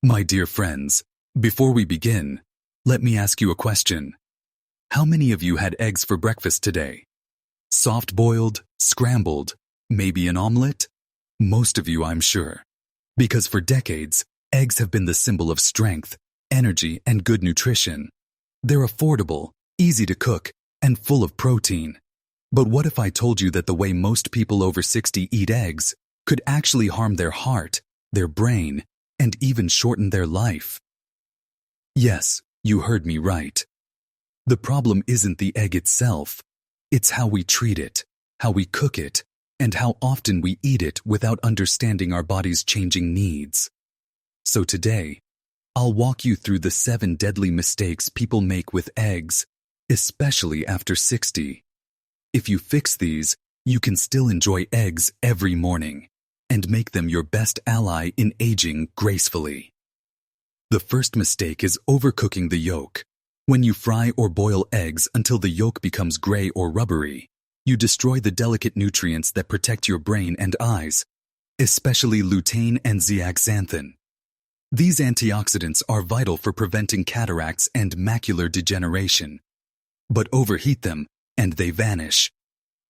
My dear friends, before we begin, let me ask you a question. How many of you had eggs for breakfast today? Soft-boiled, scrambled, maybe an omelet? Most of you, I'm sure. Because for decades, eggs have been the symbol of strength, energy, and good nutrition. They're affordable, easy to cook, and full of protein. But what if I told you that the way most people over 60 eat eggs could actually harm their heart, their brain, and even shorten their life? Yes, you heard me right. The problem isn't the egg itself. It's how we treat it, how we cook it, and how often we eat it without understanding our body's changing needs. So today, I'll walk you through the 7 deadly mistakes people make with eggs, especially after 60. If you fix these, you can still enjoy eggs every morning and make them your best ally in aging gracefully. The first mistake is overcooking the yolk. When you fry or boil eggs until the yolk becomes gray or rubbery, you destroy the delicate nutrients that protect your brain and eyes, especially lutein and zeaxanthin. These antioxidants are vital for preventing cataracts and macular degeneration. But overheat them, and they vanish.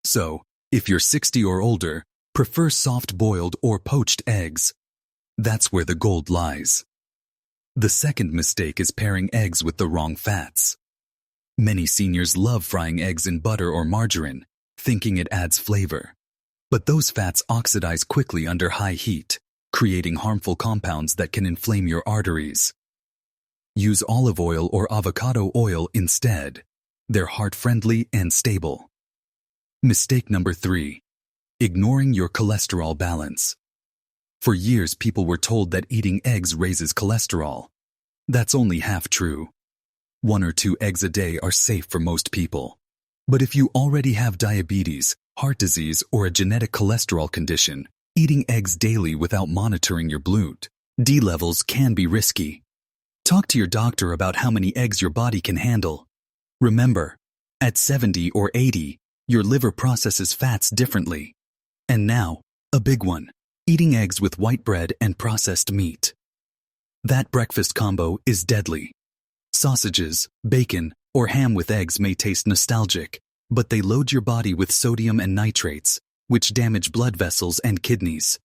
So, if you're 60 or older, prefer soft-boiled or poached eggs. That's where the gold lies. The second mistake is pairing eggs with the wrong fats. Many seniors love frying eggs in butter or margarine, thinking it adds flavor. But those fats oxidize quickly under high heat, creating harmful compounds that can inflame your arteries. Use olive oil or avocado oil instead. They're heart-friendly and stable. Mistake number 3. Ignoring your cholesterol balance. For years, people were told that eating eggs raises cholesterol. That's only half true. 1 or 2 eggs a day are safe for most people. But if you already have diabetes, heart disease, or a genetic cholesterol condition, eating eggs daily without monitoring your blood-D levels can be risky. Talk to your doctor about how many eggs your body can handle. Remember, at 70 or 80, your liver processes fats differently. And now, a big one, eating eggs with white bread and processed meat. That breakfast combo is deadly. Sausages, bacon, or ham with eggs may taste nostalgic, but they load your body with sodium and nitrates, which damage blood vessels and kidneys.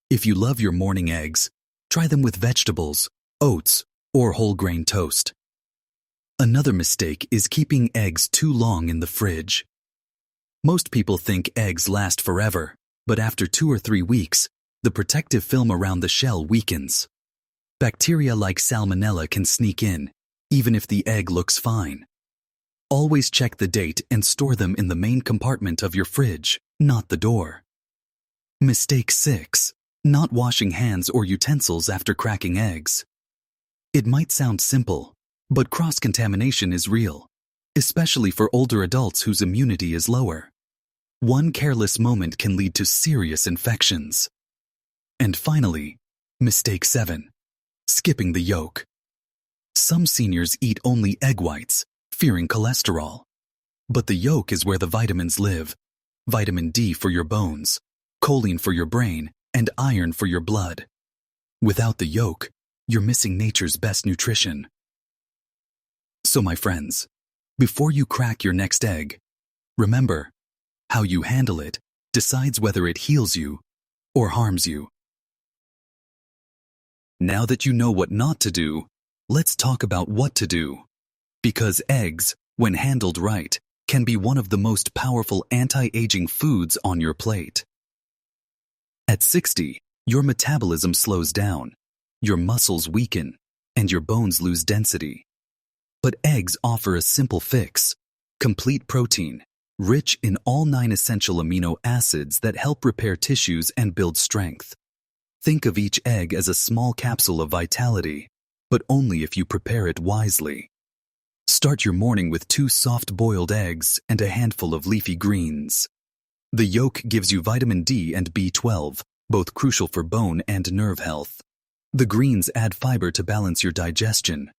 If you love your morning eggs, try them with vegetables, oats, or whole grain toast. Another mistake is keeping eggs too long in the fridge. Most people think eggs last forever, but after 2 or 3 weeks, the protective film around the shell weakens. Bacteria like salmonella can sneak in, even if the egg looks fine. Always check the date and store them in the main compartment of your fridge, not the door. Mistake 6. Not washing hands or utensils after cracking eggs. It might sound simple, but cross-contamination is real, especially for older adults whose immunity is lower. One careless moment can lead to serious infections. And finally, mistake 7. Skipping the yolk. Some seniors eat only egg whites, fearing cholesterol. But the yolk is where the vitamins live. Vitamin D for your bones, choline for your brain, and iron for your blood. Without the yolk, you're missing nature's best nutrition. So my friends, before you crack your next egg, remember, how you handle it decides whether it heals you or harms you. Now that you know what not to do, let's talk about what to do. Because eggs, when handled right, can be one of the most powerful anti-aging foods on your plate. At 60, your metabolism slows down, your muscles weaken, and your bones lose density. But eggs offer a simple fix: complete protein, rich in all 9 essential amino acids that help repair tissues and build strength. Think of each egg as a small capsule of vitality, but only if you prepare it wisely. Start your morning with 2 soft-boiled eggs and a handful of leafy greens. The yolk gives you vitamin D and B12, both crucial for bone and nerve health. The greens add fiber to balance your digestion.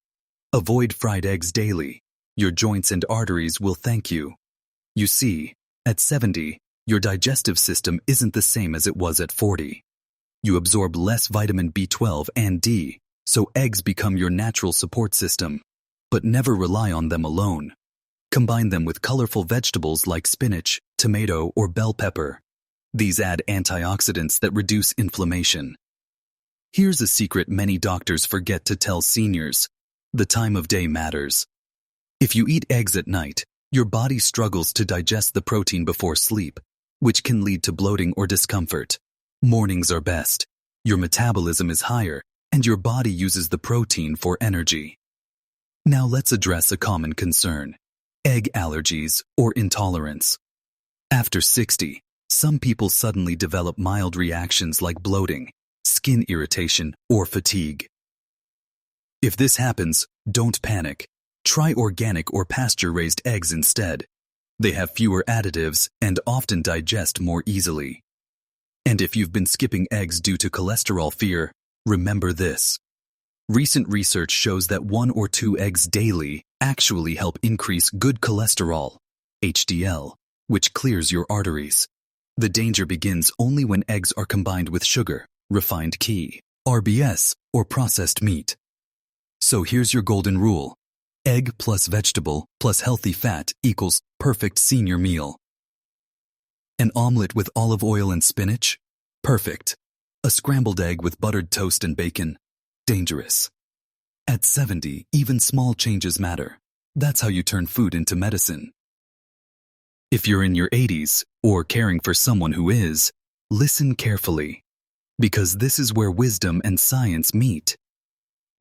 Avoid fried eggs daily. Your joints and arteries will thank you. You see, at 70, your digestive system isn't the same as it was at 40. You absorb less vitamin B12 and D, So eggs become your natural support system, but never rely on them alone. Combine them with colorful vegetables like spinach, tomato, or bell pepper. These add antioxidants that reduce inflammation. Here's a secret many doctors forget to tell seniors. The time of day matters. If you eat eggs at night, your body struggles to digest the protein before sleep, which can lead to bloating or discomfort. Mornings are best. Your metabolism is higher, and your body uses the protein for energy. Now let's address a common concern: egg allergies or intolerance. After 60, some people suddenly develop mild reactions like bloating, skin irritation, or fatigue. If this happens, don't panic. Try organic or pasture-raised eggs instead. They have fewer additives and often digest more easily. And if you've been skipping eggs due to cholesterol fear, remember this. Recent research shows that 1 or 2 eggs daily actually help increase good cholesterol, HDL, which clears your arteries. The danger begins only when eggs are combined with sugar, refined ghee, RBS, or processed meat. So here's your golden rule. Egg plus vegetable plus healthy fat equals perfect senior meal. An omelet with olive oil and spinach? Perfect. A scrambled egg with buttered toast and bacon? Dangerous. At 70, even small changes matter. That's how you turn food into medicine. If you're in your 80s or caring for someone who is, listen carefully, because this is where wisdom and science meet.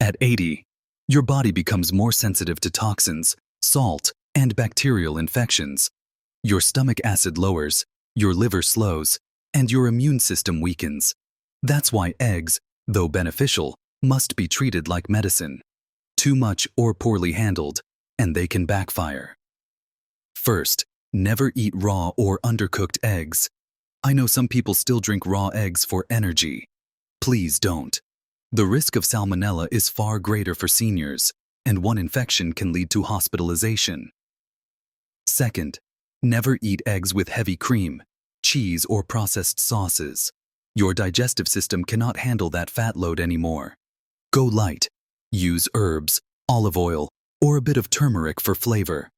At 80, your body becomes more sensitive to toxins, salt, and bacterial infections. Your stomach acid lowers, your liver slows, and your immune system weakens. That's why eggs, though beneficial, must be treated like medicine. Too much or poorly handled, and they can backfire. First, never eat raw or undercooked eggs. I know some people still drink raw eggs for energy. Please don't. The risk of salmonella is far greater for seniors, and one infection can lead to hospitalization. Second, never eat eggs with heavy cream, cheese, or processed sauces. Your digestive system cannot handle that fat load anymore. Go light. Use herbs, olive oil, or a bit of turmeric for flavor.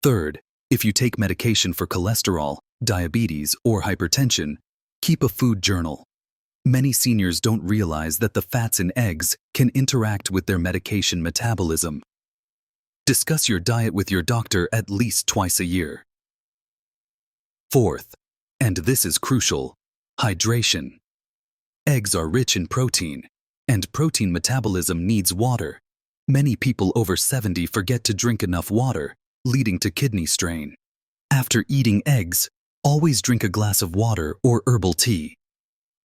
Third, if you take medication for cholesterol, diabetes, or hypertension, keep a food journal. Many seniors don't realize that the fats in eggs can interact with their medication metabolism. Discuss your diet with your doctor at least twice a year. Fourth, and this is crucial, hydration. Eggs are rich in protein, and protein metabolism needs water. Many people over 70 forget to drink enough water, leading to kidney strain. After eating eggs, always drink a glass of water or herbal tea.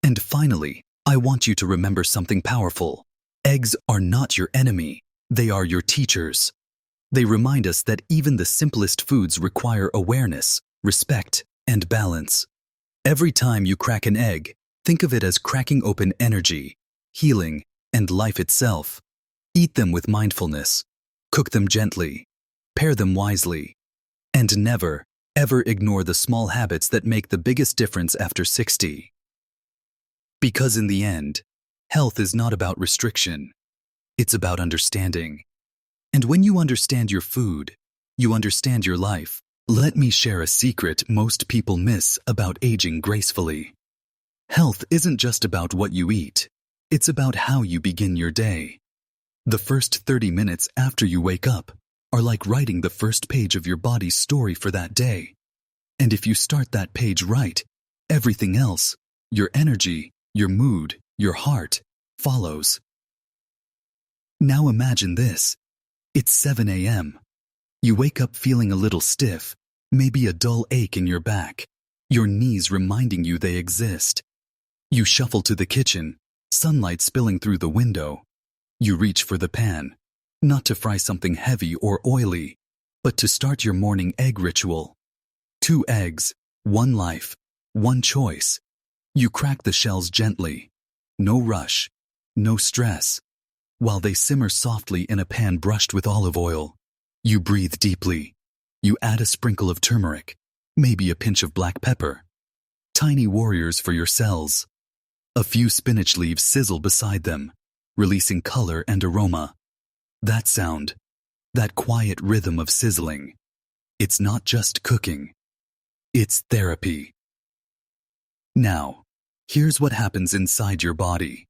And finally, I want you to remember something powerful. Eggs are not your enemy, they are your teachers. They remind us that even the simplest foods require awareness, respect, and balance. Every time you crack an egg, think of it as cracking open energy, healing, and life itself. Eat them with mindfulness. Cook them gently. Pair them wisely. And never, ever ignore the small habits that make the biggest difference after 60. Because in the end, health is not about restriction. It's about understanding. And when you understand your food, you understand your life. Let me share a secret most people miss about aging gracefully. Health isn't just about what you eat. It's about how you begin your day. The first 30 minutes after you wake up are like writing the first page of your body's story for that day. And if you start that page right, everything else, your energy, your mood, your heart, follows. Now imagine this. It's 7 a.m. You wake up feeling a little stiff, maybe a dull ache in your back, your knees reminding you they exist. You shuffle to the kitchen, sunlight spilling through the window. You reach for the pan, not to fry something heavy or oily, but to start your morning egg ritual. 2 eggs, 1 life, 1 choice. You crack the shells gently. No rush, no stress. While they simmer softly in a pan brushed with olive oil, you breathe deeply. You add a sprinkle of turmeric, maybe a pinch of black pepper. Tiny warriors for your cells. A few spinach leaves sizzle beside them. releasing color and aroma. That sound, that quiet rhythm of sizzling, it's not just cooking, it's therapy. Now, here's what happens inside your body.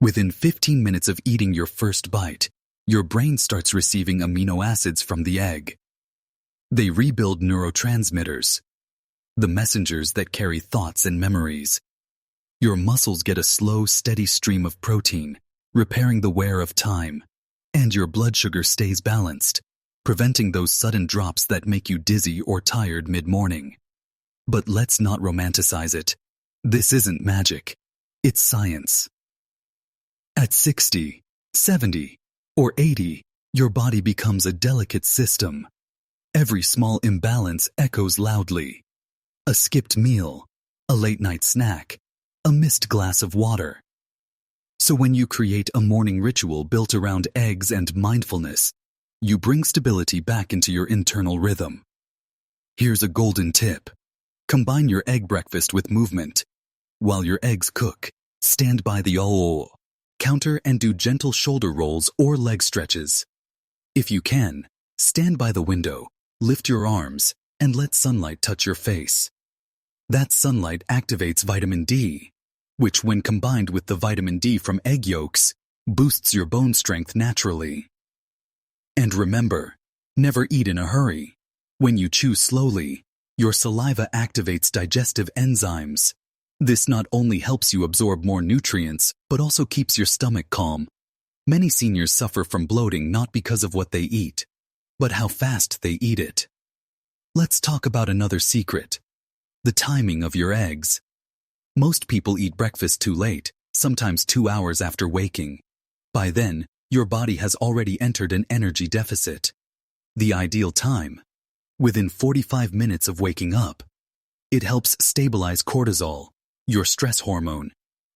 Within 15 minutes of eating your first bite, your brain starts receiving amino acids from the egg. They rebuild neurotransmitters, the messengers that carry thoughts and memories. Your muscles get a slow, steady stream of protein, repairing the wear of time, and your blood sugar stays balanced, preventing those sudden drops that make you dizzy or tired mid-morning. But let's not romanticize it. This isn't magic. It's science. At 60, 70, or 80, your body becomes a delicate system. Every small imbalance echoes loudly. A skipped meal, a late-night snack, a missed glass of water. So when you create a morning ritual built around eggs and mindfulness, you bring stability back into your internal rhythm. Here's a golden tip. Combine your egg breakfast with movement. While your eggs cook, stand by the counter and do gentle shoulder rolls or leg stretches. If you can, stand by the window, lift your arms, and let sunlight touch your face. That sunlight activates vitamin D, which when combined with the vitamin D from egg yolks, boosts your bone strength naturally. And remember, never eat in a hurry. When you chew slowly, your saliva activates digestive enzymes. This not only helps you absorb more nutrients, but also keeps your stomach calm. Many seniors suffer from bloating not because of what they eat, but how fast they eat it. Let's talk about another secret: the timing of your eggs. Most people eat breakfast too late, sometimes 2 hours after waking. By then, your body has already entered an energy deficit. The ideal time: within 45 minutes of waking up. It helps stabilize cortisol, your stress hormone,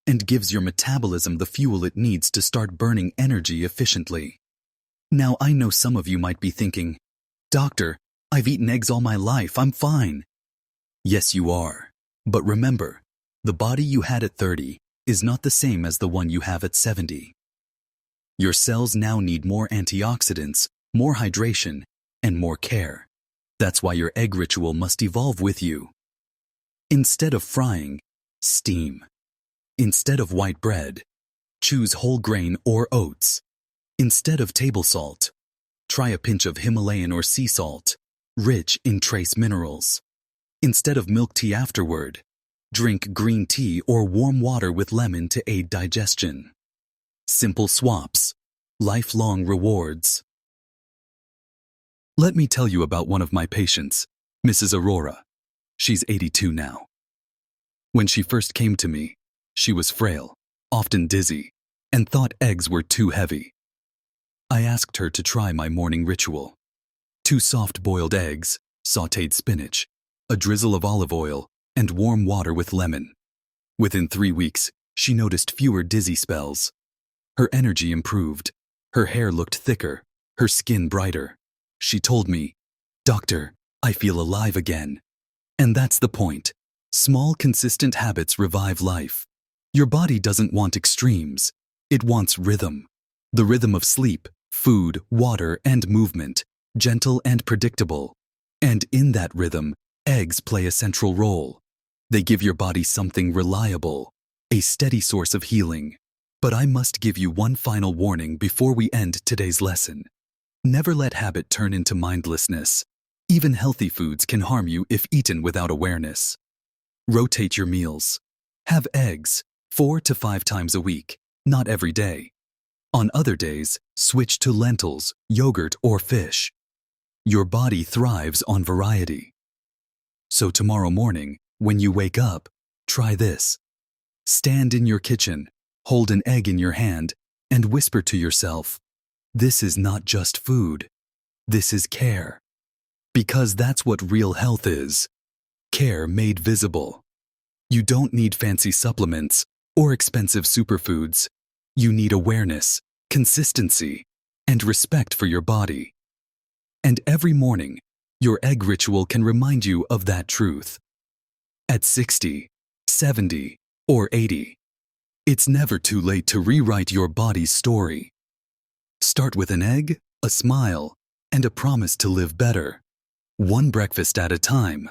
and gives your metabolism the fuel it needs to start burning energy efficiently. Now I know some of you might be thinking, "Doctor, I've eaten eggs all my life, I'm fine." Yes, you are. But remember, the body you had at 30 is not the same as the one you have at 70. Your cells now need more antioxidants, more hydration, and more care. That's why your egg ritual must evolve with you. Instead of frying, steam. Instead of white bread, choose whole grain or oats. Instead of table salt, try a pinch of Himalayan or sea salt, rich in trace minerals. Instead of milk tea afterward, drink green tea or warm water with lemon to aid digestion. Simple swaps, lifelong rewards. Let me tell you about one of my patients, Mrs. Aurora. She's 82 now. When she first came to me, she was frail, often dizzy, and thought eggs were too heavy. I asked her to try my morning ritual. 2 soft-boiled eggs, sautéed spinach, a drizzle of olive oil, and warm water with lemon. Within 3 weeks, she noticed fewer dizzy spells. Her energy improved. Her hair looked thicker, her skin brighter. She told me, "Doctor, I feel alive again." And that's the point. Small, consistent habits revive life. Your body doesn't want extremes. It wants rhythm. The rhythm of sleep, food, water, and movement, gentle and predictable. And in that rhythm, eggs play a central role. They give your body something reliable, a steady source of healing. But I must give you one final warning before we end today's lesson. Never let habit turn into mindlessness. Even healthy foods can harm you if eaten without awareness. Rotate your meals. Have eggs 4 to 5 times a week, not every day. On other days, switch to lentils, yogurt, or fish. Your body thrives on variety. So tomorrow morning, when you wake up, try this. Stand in your kitchen, hold an egg in your hand, and whisper to yourself, "This is not just food. This is care." Because that's what real health is. Care made visible. You don't need fancy supplements or expensive superfoods. You need awareness, consistency, and respect for your body. And every morning, your egg ritual can remind you of that truth. At 60, 70, or 80, It's never too late to rewrite your body's story. Start with an egg, a smile, and a promise to live better. One breakfast at a time.